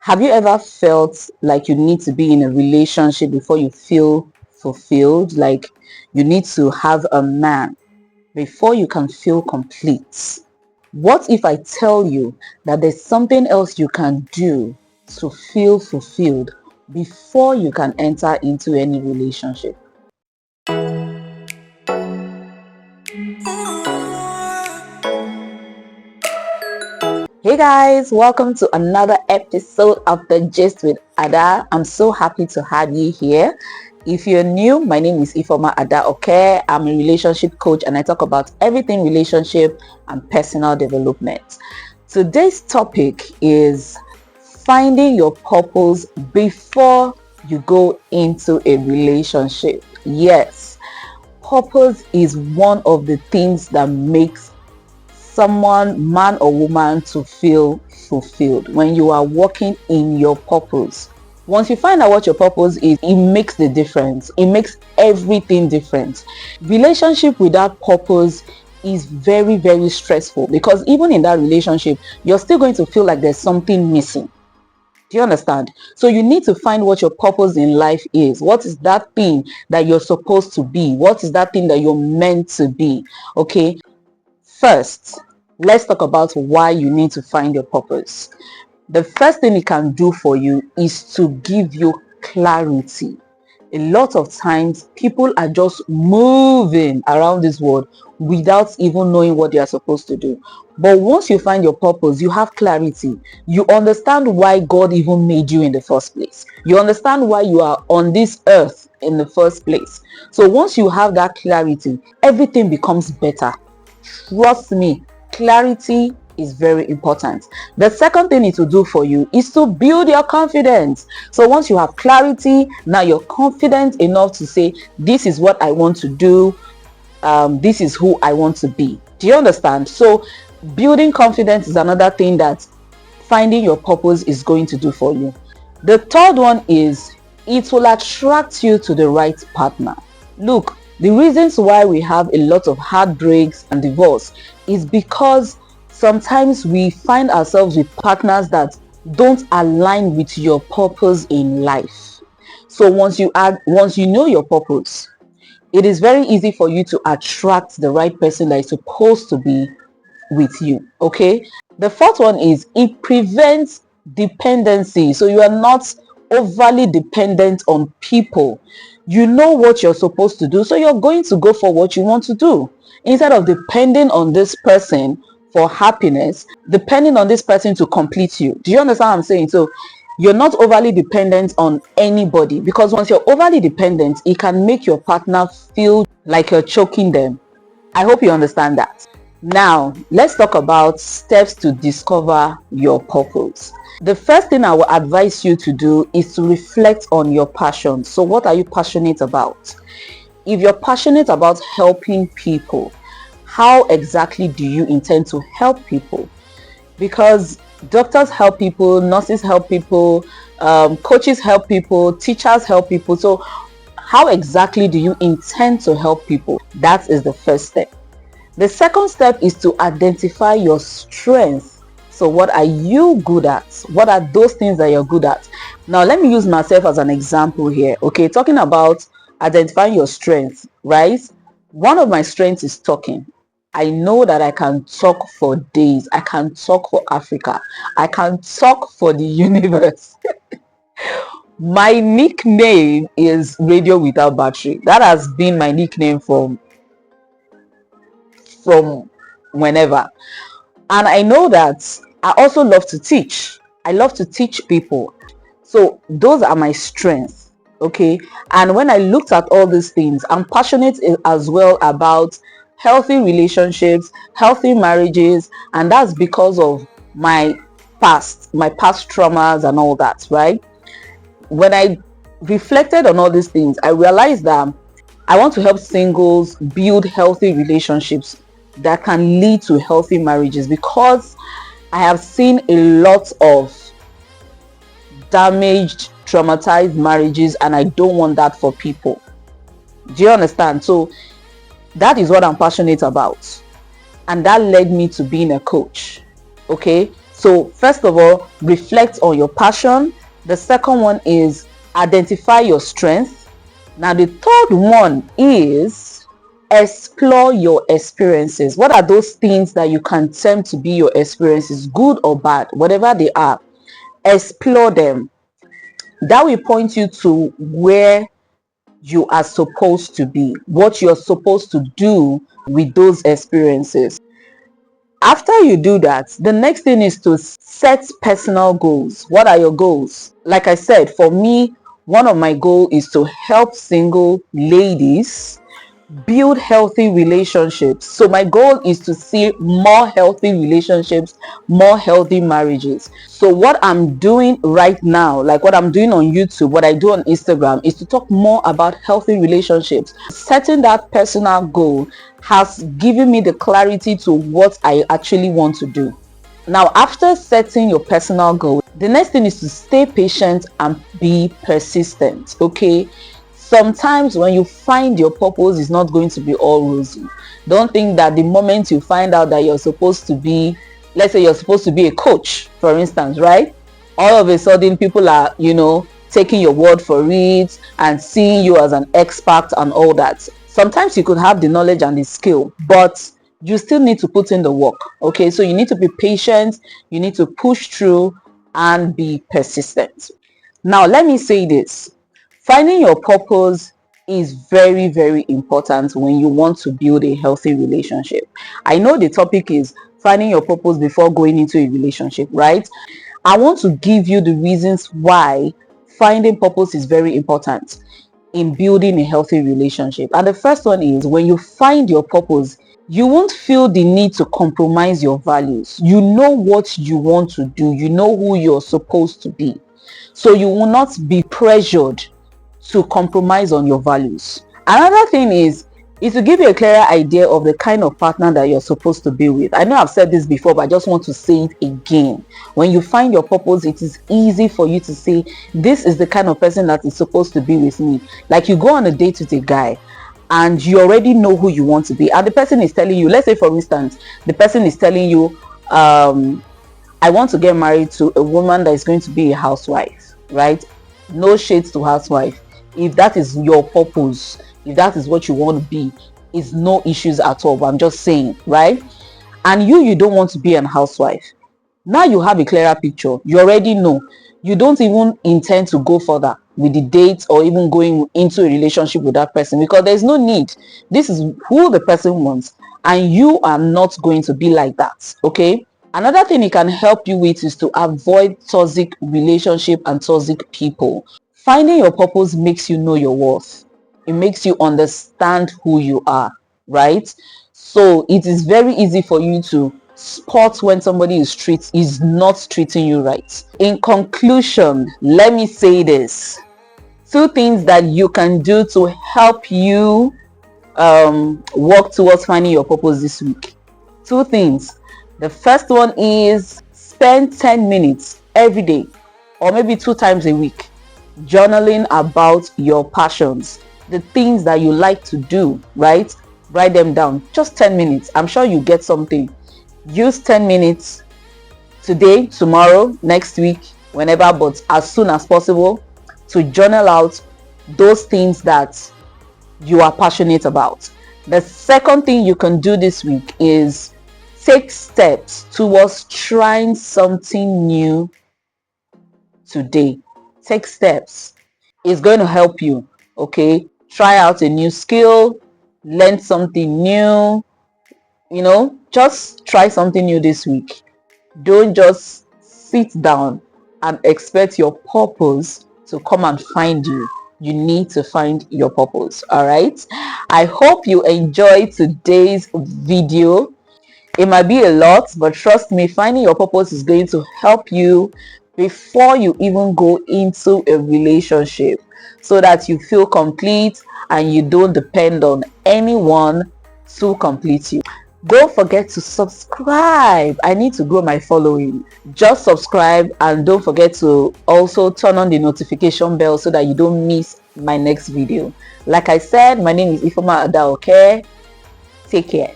Have you ever felt like you need to be in a relationship before you feel fulfilled? Like you need to have a man before you can feel complete? What if I tell you that there's something else you can do to feel fulfilled before you can enter into any relationship? Hey guys, welcome to another episode of The Gist with Ada. I'm so happy to have you here. If you're new, my name is Ifeoma Ada Oke. I'm a relationship coach and I talk about everything relationship and personal development. Today's topic is finding your purpose before you go into a relationship. Yes, purpose is one of the things that makes someone, man or woman, to feel fulfilled. When you are working in your purpose, once you find out what your purpose is, it makes the difference. It makes everything different. Relationship without purpose is very, very stressful, because even in that relationship, you're still going to feel like there's something missing. Do you understand? So you need to find what your purpose in life is. What is that thing that you're supposed to be? What is that thing that you're meant to be? Okay. First, let's talk about why you need to find your purpose. The first thing it can do for you is to give you clarity. A lot of times, people are just moving around this world without even knowing what they are supposed to do. But once you find your purpose, you have clarity. You understand why God even made you in the first place. You understand why you are on this earth in the first place. So once you have that clarity, everything becomes better. Trust me, clarity is very important. The second thing it will do for you is to build your confidence. So once you have clarity, now you're confident enough to say, this is what I want to do. This is who I want to be. Do you understand? So building confidence is another thing that finding your purpose is going to do for you. The third one is it will attract you to the right partner. Look, the reasons why we have a lot of heartbreaks and divorce is because sometimes we find ourselves with partners that don't align with your purpose in life. So once you know your purpose, it is very easy for you to attract the right person that is supposed to be with you. Okay. The fourth one is it prevents dependency. So you are not overly dependent on people. You know what you're supposed to do, so you're going to go for what you want to do instead of depending on this person for happiness, depending on this person to complete you. Do you understand what I'm saying? So you're not overly dependent on anybody, because once you're overly dependent, it can make your partner feel like you're choking them. I hope you understand that. Now, let's talk about steps to discover your purpose. The first thing I will advise you to do is to reflect on your passion. So what are you passionate about? If you're passionate about helping people, how exactly do you intend to help people? Because doctors help people, nurses help people, coaches help people, teachers help people. So how exactly do you intend to help people? That is the first step. The second step is to identify your strengths. So what are you good at? What are those things that you're good at? Now let me use myself as an example here. Okay, talking about identifying your strengths, right? One of my strengths is talking. I know that I can talk for days. I can talk for Africa. I can talk for the universe. My nickname is Radio Without Battery. That has been my nickname from whenever. And I know that I also love to teach. I love to teach people. So those are my strengths. Okay. And when I looked at all these things, I'm passionate as well about healthy relationships, healthy marriages. And that's because of my past traumas and all that, right? When I reflected on all these things, I realized that I want to help singles build healthy relationships that can lead to healthy marriages, because I have seen a lot of damaged, traumatized marriages, and I don't want that for people. Do you understand? So that is what I'm passionate about, and that led me to being a coach. Okay, so So first of all, reflect on your passion. The second one is identify your strength. Now the third one is explore your experiences. What are those things that you can term to be your experiences, good or bad, whatever they are? Explore them. That will point you to where you are supposed to be, what you're supposed to do with those experiences. After you do that, the next thing is to set personal goals. What are your goals? Like I said, for me, one of my goals is to help single ladies build healthy relationships. So my goal is to see more healthy relationships, more healthy marriages. So what I'm doing right now, like what I'm doing on YouTube, what I do on Instagram, is to talk more about healthy relationships. Setting that personal goal has given me the clarity to what I actually want to do. Now, after setting your personal goal, the next thing is to stay patient and be persistent. Okay, sometimes when you find your purpose, is not going to be all rosy. Don't think that the moment you find out that you're supposed to be, let's say you're supposed to be a coach, for instance, right? All of a sudden people are, taking your word for it and seeing you as an expert and all that. Sometimes you could have the knowledge and the skill, but you still need to put in the work. Okay, so you need to be patient, you need to push through and be persistent. Now let me say this: finding your purpose is very, very important when you want to build a healthy relationship. I know the topic is finding your purpose before going into a relationship, right? I want to give you the reasons why finding purpose is very important in building a healthy relationship. And the first one is, when you find your purpose, you won't feel the need to compromise your values. You know what you want to do, you know who you're supposed to be. So you will not be pressured to compromise on your values. Another thing is to give you a clearer idea of the kind of partner that you're supposed to be with. I know I've said this before, but I just want to say it again. When you find your purpose, it is easy for you to say, this is the kind of person that is supposed to be with me. Like, you go on a date with a guy and you already know who you want to be, and the person is telling you, let's say for instance, the person is telling you, I want to get married to a woman that is going to be a housewife, right? No shades to housewife. If that is your purpose, if that is what you want to be, it's no issues at all. But I'm just saying, right? And you don't want to be an housewife. Now you have a clearer picture. You already know. You don't even intend to go further with the date or even going into a relationship with that person, because there's no need. This is who the person wants, and you are not going to be like that. Okay? Another thing it can help you with is to avoid toxic relationship and toxic people. Finding your purpose makes you know your worth. It makes you understand who you are, right? So it is very easy for you to spot when somebody is not treating you right. In conclusion, let me say this: 2 things that you can do to help you work towards finding your purpose this week. 2 things. The first one is spend 10 minutes every day, or maybe 2 times a week, journaling about your passions, the things that you like to do, right? Write them down. Just 10 minutes. I'm sure you get something. Use 10 minutes today, tomorrow, next week, whenever, but as soon as possible, to journal out those things that you are passionate about. The second thing you can do this week is take steps towards trying something new today. Take steps. It's going to help you. Okay, try out a new skill, learn something new, just try something new this week. Don't just sit down and expect your purpose to come and find you. You need to find your purpose. All right, I hope you enjoyed today's video. It might be a lot, but trust me, finding your purpose is going to help you before you even go into a relationship, so that you feel complete and you don't depend on anyone to complete you. Don't forget to subscribe. I need to grow my following. Just subscribe, and don't forget to also turn on the notification bell so that you don't miss my next video. Like I said, my name is Ifeoma Ada Oke. Take care.